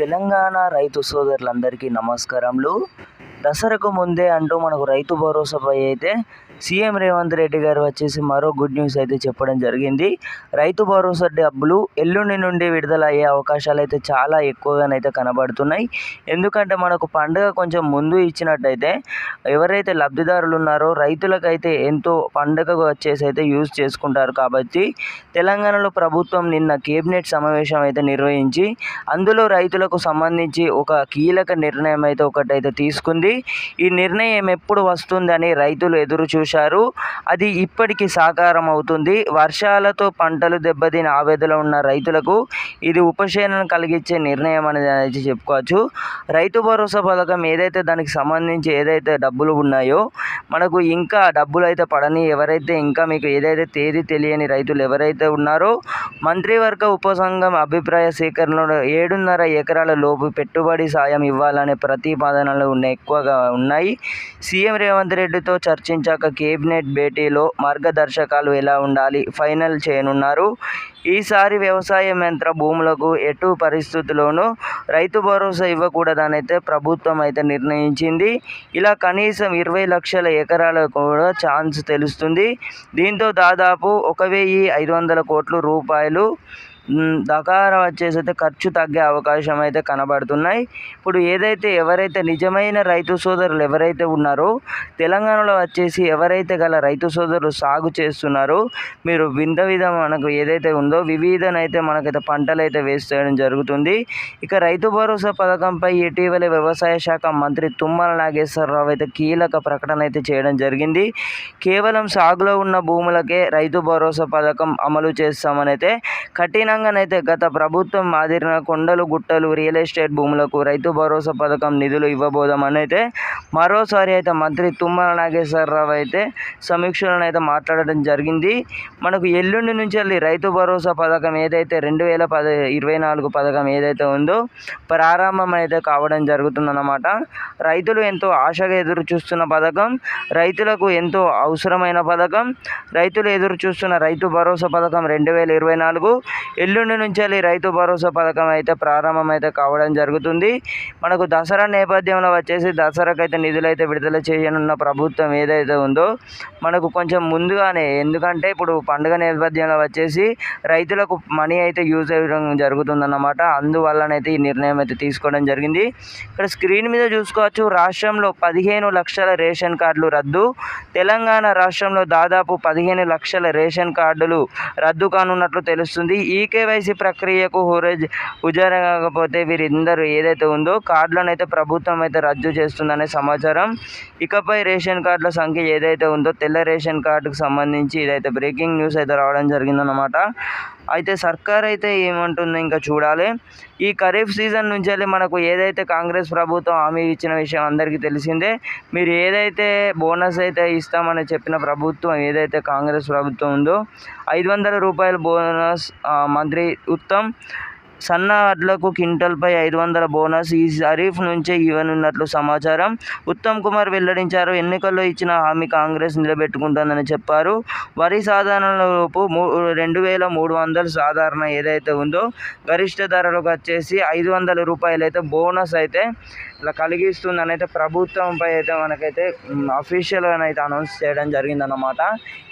తెలంగాణ రైతు సోదరులందరికీ నమస్కారములు. దసరాకు ముందే అంటూ మనకు రైతు భరోసాపై అయితే సీఎం రేవంత్ రెడ్డి గారు వచ్చేసి మరో గుడ్ న్యూస్ అయితే చెప్పడం జరిగింది. రైతు భరోసా డబ్బులు ఎల్లుండి నుండి విడుదల అయ్యే అవకాశాలు అయితే చాలా ఎక్కువగానైతే కనబడుతున్నాయి. ఎందుకంటే మనకు పండుగ కొంచెం ముందు ఇచ్చినట్టయితే ఎవరైతే లబ్ధిదారులు ఉన్నారో రైతులకైతే ఎంతో పండుగకు వచ్చేసి అయితే యూజ్ చేసుకుంటారు. కాబట్టి తెలంగాణలో ప్రభుత్వం నిన్న కేబినెట్ సమావేశం అయితే నిర్వహించి అందులో రైతులకు సంబంధించి ఒక కీలక నిర్ణయం అయితే ఒకటైతే తీసుకుంది. ఈ నిర్ణయం ఎప్పుడు వస్తుందని రైతులు ఎదురు చూశారు. అది ఇప్పటికీ సాకారం అవుతుంది. వర్షాలతో పంటలు దెబ్బతిని ఆవేదనలో ఉన్న రైతులకు ఇది ఉపశమనం కలిగించే నిర్ణయం అనేది చెప్పుకోవచ్చు. రైతు భరోసా పథకం ఏదైతే దానికి సంబంధించి ఏదైతే డబ్బులు ఉన్నాయో మనకు ఇంకా డబ్బులు అయితే పడని ఎవరైతే ఇంకా మీకు ఏదైతే తేదీ తెలియని రైతులు ఎవరైతే ఉన్నారో మంత్రివర్గ ఉపసంఘం అభిప్రాయ సేకరణలో 7.5 ఎకరాల లోపు పెట్టుబడి సాయం ఇవ్వాలనే ప్రతిపాదనలు ఎక్కువగా ఉన్నాయి. సీఎం రేవంత్ రెడ్డితో చర్చించాక కేబినెట్ భేటీలో మార్గదర్శకాలు ఎలా ఉండాలి ఫైనల్ చేయనున్నారు. ఈసారి వ్యవసాయ యంత్ర భూములకు ఎటు పరిస్థితుల్లోనూ రైతు భరోసా ఇవ్వకూడదని అయితే ప్రభుత్వం అయితే నిర్ణయించింది. ఇలా కనీసం 20 లక్షల ఎకరాలకు కూడా ఛాన్స్ తెలుస్తుంది. దీంతో దాదాపు 1,500 కోట్ల రూపాయలు దకార వచ్చేసి అయితే ఖర్చు తగ్గే అవకాశం అయితే కనబడుతున్నాయి. ఇప్పుడు ఏదైతే ఎవరైతే నిజమైన రైతు సోదరులు ఎవరైతే ఉన్నారో తెలంగాణలో వచ్చేసి ఎవరైతే గల రైతు సోదరులు సాగు చేస్తున్నారో మీరు విధం మనకు ఏదైతే ఉందో వివిధనైతే మనకైతే పంటలు అయితే వేసేయడం జరుగుతుంది. ఇక రైతు భరోసా పథకంపై ఇటీవల వ్యవసాయ శాఖ మంత్రి తుమ్మల నాగేశ్వరరావు అయితే కీలక ప్రకటన అయితే చేయడం జరిగింది. కేవలం సాగులో ఉన్న భూములకే రైతు భరోసా పథకం అమలు చేస్తామని అయితే కఠినంగానైతే గత ప్రభుత్వం మాదిరిన కొండలు గుట్టలు రియల్ ఎస్టేట్ భూములకు రైతు భరోసా పథకం నిధులు ఇవ్వబోదామని అయితే మరోసారి అయితే మంత్రి తుమ్మల నాగేశ్వరరావు అయితే సమీక్షలను అయితే మాట్లాడడం జరిగింది. మనకు ఎల్లుండి నుంచి రైతు భరోసా పథకం ఏదైతే 2024 పథకం ఏదైతే ఉందో ప్రారంభం అయితే కావడం జరుగుతుందన్నమాట. రైతులు ఎంతో ఆశగా ఎదురు చూస్తున్న పథకం, రైతులకు ఎంతో అవసరమైన పథకం, రైతులు ఎదురు చూస్తున్న రైతు భరోసా పథకం 2024 ఎల్లుండి నుంచి రైతు భరోసా పథకం అయితే ప్రారంభం అయితే కావడం జరుగుతుంది. మనకు దసరా నేపథ్యంలో వచ్చేసి దసరాకైతే నిధులు అయితే విడుదల చేయనున్న ప్రభుత్వం ఏదైతే ఉందో మనకు కొంచెం ముందుగానే, ఎందుకంటే ఇప్పుడు పండుగ నేపథ్యంలో వచ్చేసి రైతులకు మనీ అయితే యూజ్ అవ్వడం జరుగుతుందన్నమాట. అందువల్లనైతే ఈ నిర్ణయం అయితే తీసుకోవడం జరిగింది. ఇక్కడ స్క్రీన్ మీద చూసుకోవచ్చు. రాష్ట్రంలో 15 లక్షల రేషన్ కార్డులు రద్దు. తెలంగాణ రాష్ట్రంలో దాదాపు 15 లక్షల రేషన్ కార్డులు రద్దు కానున్నట్లు తెలుస్తుంది. ఈకేవైసీ ప్రక్రియకు హుజారకపోతే వీరందరూ ఏదైతే ఉందో కార్డులను అయితే ప్రభుత్వం అయితే రద్దు చేస్తుందనే సమాచారం. ఇకపై రేషన్ కార్డుల సంఖ్య ఏదైతే ఉందో తెల్ల రేషన్ కార్డుకు సంబంధించి ఇదైతే బ్రేకింగ్ న్యూస్ అయితే రావడం జరిగిందన్నమాట. అయితే సర్కార్ అయితే ఏమంటుందో ఇంకా చూడాలి. ఈ ఖరీఫ్ సీజన్ నుంచి మనకు ఏదైతే కాంగ్రెస్ ప్రభుత్వం హామీ ఇచ్చిన విషయం అందరికీ తెలిసిందే. మీరు ఏదైతే బోనస్ అయితే ఇస్తామని చెప్పిన ప్రభుత్వం ఏదైతే కాంగ్రెస్ ప్రభుత్వం ఉందో 500 రూపాయల బోనస్ మంత్రి ఉత్తమ్ సన్న వడ్లకు క్వింటల్పై 500 బోనస్ ఈ ఖరీఫ్ నుంచే ఇవ్వనున్నట్లు సమాచారం. ఉత్తమ్ కుమార్ వెల్లడించారు. ఎన్నికల్లో ఇచ్చిన హామీ కాంగ్రెస్ నిలబెట్టుకుంటుందని చెప్పారు. వరి సాధారణలోపు 2,300 సాధారణ ఏదైతే ఉందో గరిష్ట ధరలకు వచ్చేసి 500 రూపాయలు అయితే బోనస్ అయితే ఇలా కలిగిస్తుందని అయితే ప్రభుత్వంపై అయితే మనకైతే అఫీషియల్గా అయితే అనౌన్స్ చేయడం జరిగిందన్నమాట.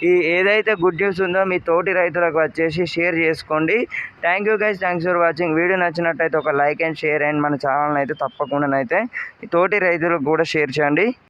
ఈ ఏదైతే గుడ్ న్యూస్ ఉందో మీ తోటి రైతులకు వచ్చేసి షేర్ చేసుకోండి. Thank you guys, thanks for watching. Video నచ్చినట్టయితే ఒక లైక్ అండ్ షేర్ అండ్ మన ఛానల్ అయితే తప్పకుండా అయితే ఈ తోటి రైతులకు కూడా షేర్ చేయండి.